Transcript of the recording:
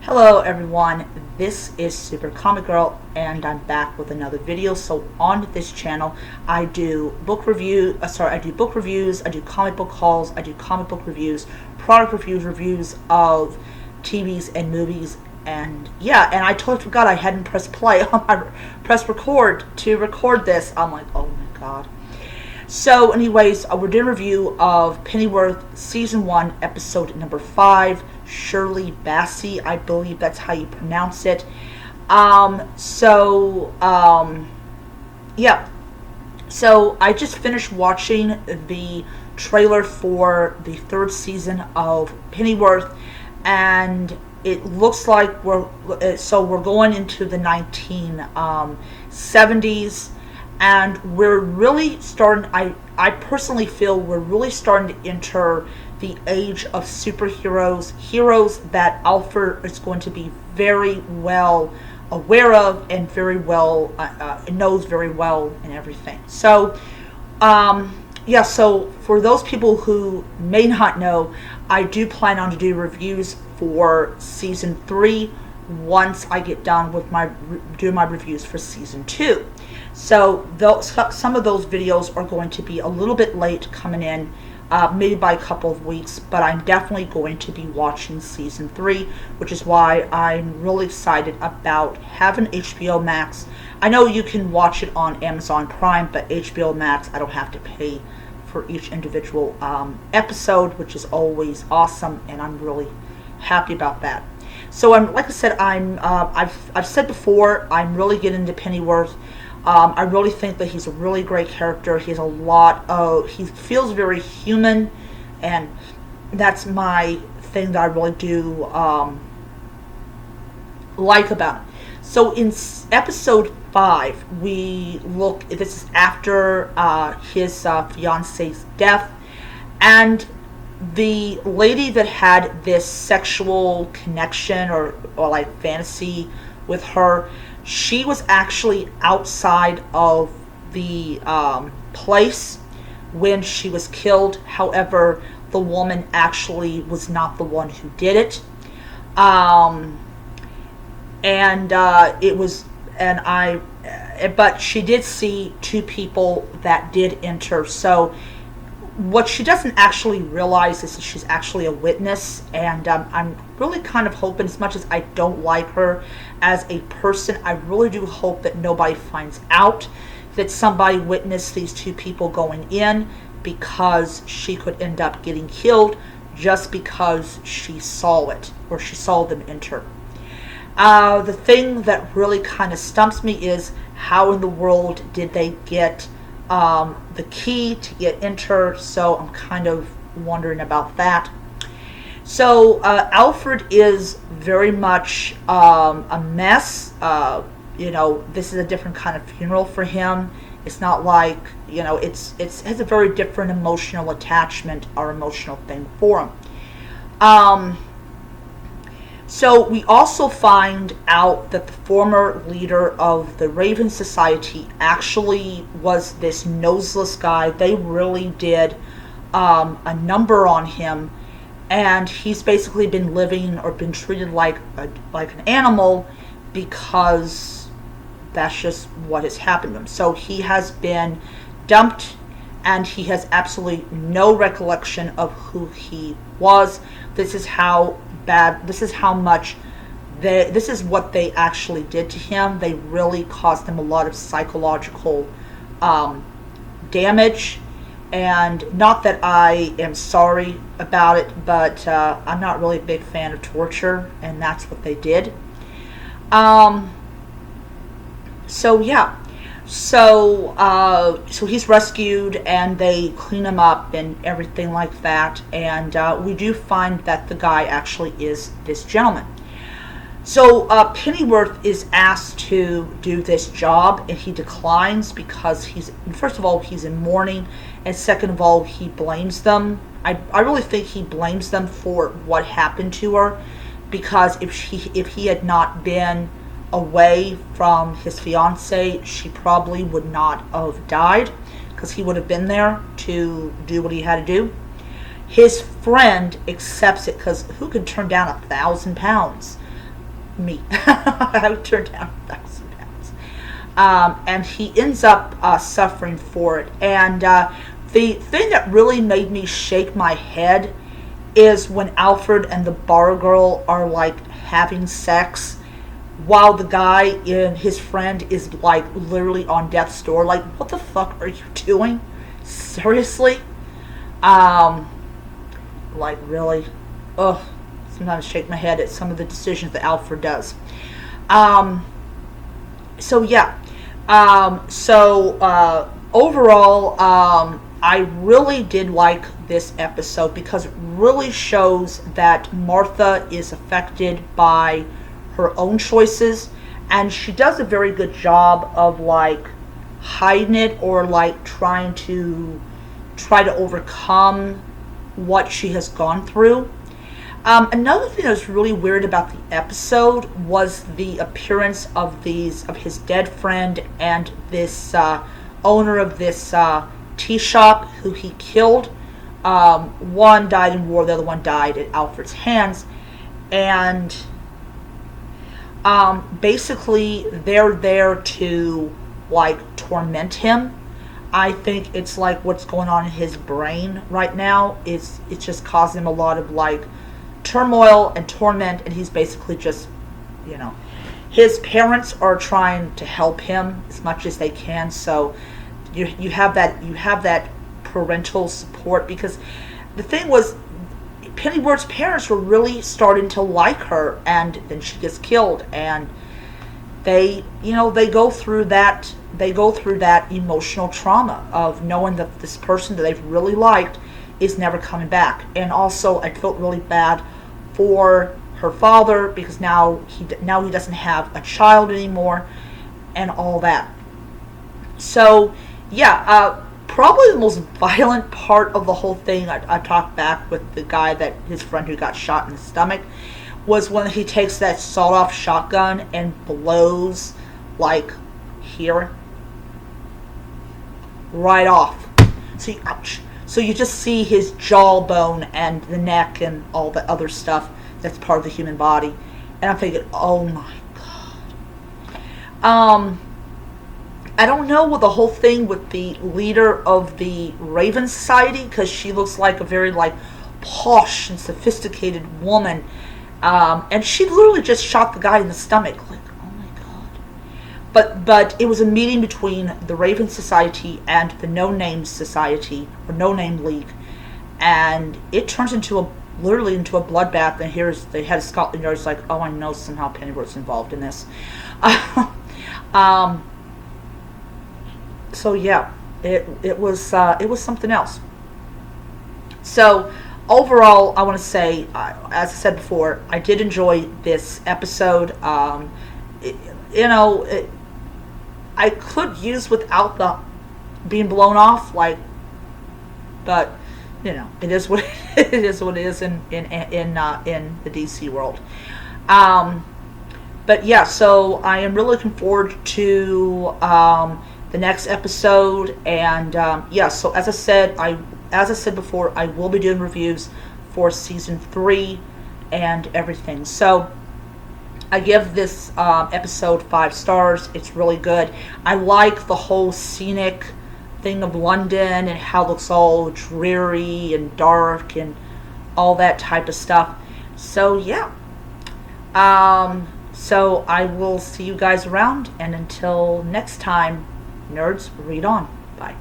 Hello everyone, this is Super Comic Girl and I'm back with another video. So on this channel I do book reviews, I do comic book hauls, I do comic book reviews, product reviews, reviews of TVs and movies, and yeah, and I totally forgot I hadn't pressed play on my press record to record this. I'm like, oh my god. So anyways, we're doing a review of Pennyworth Season 1, Episode number 5, Shirley Bassey, I believe that's how you pronounce it. Yeah. So I just finished watching the trailer for the third season of Pennyworth, and it looks like we're going into the 1970s. And we're really starting, I personally feel we're really starting to enter the age of superheroes, heroes that Alfred is going to be very well aware of and very well, knows very well and everything. So, yeah, so for those people who may not know, I do plan on to do reviews for Season 3 once I get done with doing my reviews for Season 2. So some of those videos are going to be a little bit late coming in, maybe by a couple of weeks, but I'm definitely going to be watching Season 3, which is why I'm really excited about having HBO Max. I know you can watch it on Amazon Prime, but HBO Max, I don't have to pay for each individual episode, which is always awesome, and I'm really happy about that. So like I said, I've said before, I'm really getting into Pennyworth. I really think that he's a really great character. He feels very human, and that's my thing that I really do like about him. So in episode 5, this is after his fiance's death, and the lady that had this sexual connection or like fantasy with her, she was actually outside of the place when she was killed. However, the woman actually was not the one who did it. But she did see two people that did enter. So what she doesn't actually realize is that she's actually a witness, and I'm really kind of hoping, as much as I don't like her as a person, I really do hope that nobody finds out that somebody witnessed these two people going in, because she could end up getting killed just because she saw it, or she saw them enter. The thing that really kind of stumps me is, how in the world did they get the key to get enter? So I'm kind of wondering about that. So Alfred is very much a mess. This is a different kind of funeral for him. It's not like, it has a very different emotional attachment or emotional thing for him. So we also find out that the former leader of the Raven Society actually was this noseless guy. They really did a number on him, and he's basically been living or been treated like an animal, because that's just what has happened to him. So he has been dumped, and he has absolutely no recollection of who he was. This is what they actually did to him. They really caused him a lot of psychological damage. And not that I am sorry about it, but I'm not really a big fan of torture, and that's what they did. So yeah. So he's rescued, and they clean him up and everything like that. And we do find that the guy actually is this gentleman. So Pennyworth is asked to do this job, and he declines because first of all, he's in mourning, and second of all, he blames them. I really think he blames them for what happened to her, because if he had not been away from his fiance, she probably would not have died, because he would have been there to do what he had to do. His friend accepts it, because who could turn down 1,000 pounds? me. I would turn down 1,000 pounds. And he ends up suffering for it. And the thing that really made me shake my head is when Alfred and the bar girl are like having sex while the guy and his friend is like literally on death's door. Like, what the fuck are you doing? Seriously? Like, really? Ugh. Sometimes I shake my head at some of the decisions that Alfred does. So yeah. Overall, I really did like this episode because it really shows that Martha is affected by her own choices, and she does a very good job of like hiding it or like trying to overcome what she has gone through. Another thing that was really weird about the episode was the appearance of his dead friend and this owner of this tea shop who he killed. One died in war, the other one died at Alfred's hands, and basically they're there to like torment him. I think it's like what's going on in his brain right now is it's just causing him a lot of like turmoil and torment, and he's basically just, his parents are trying to help him as much as they can, so you have that parental support, because the thing was Pennyworth's parents were really starting to like her, and then she gets killed, and they go through that emotional trauma of knowing that this person that they've really liked is never coming back. And also I felt really bad for her father because now he doesn't have a child anymore and all that. So yeah, probably the most violent part of the whole thing, I talked back with the guy, that his friend who got shot in the stomach, was when he takes that sawed-off shotgun and blows, like, here, right off. Ouch. So you just see his jawbone and the neck and all the other stuff that's part of the human body. And I'm thinking, oh my God. I don't know what the whole thing with the leader of the Raven Society, because she looks like a very, like, posh and sophisticated woman. And she literally just shot the guy in the stomach. Like, oh my God. But it was a meeting between the Raven Society and the No Name Society, or No Name League. And it turns literally into a bloodbath. And here's the head of Scotland Yard's like, oh, I know somehow Pennyworth's involved in this. So yeah, it was something else. So overall, I want to say, as I said before, I did enjoy this episode. I could use without the being blown off, but it is what it is. What it is in the DC world. But yeah, so I am really looking forward to the next episode, and so as I said before, I will be doing reviews for season 3 and everything. So I give this episode 5 stars. It's really good. I like the whole scenic thing of London and how it looks all dreary and dark and all that type of stuff. So yeah. So I will see you guys around, and until next time, nerds, read on. Bye.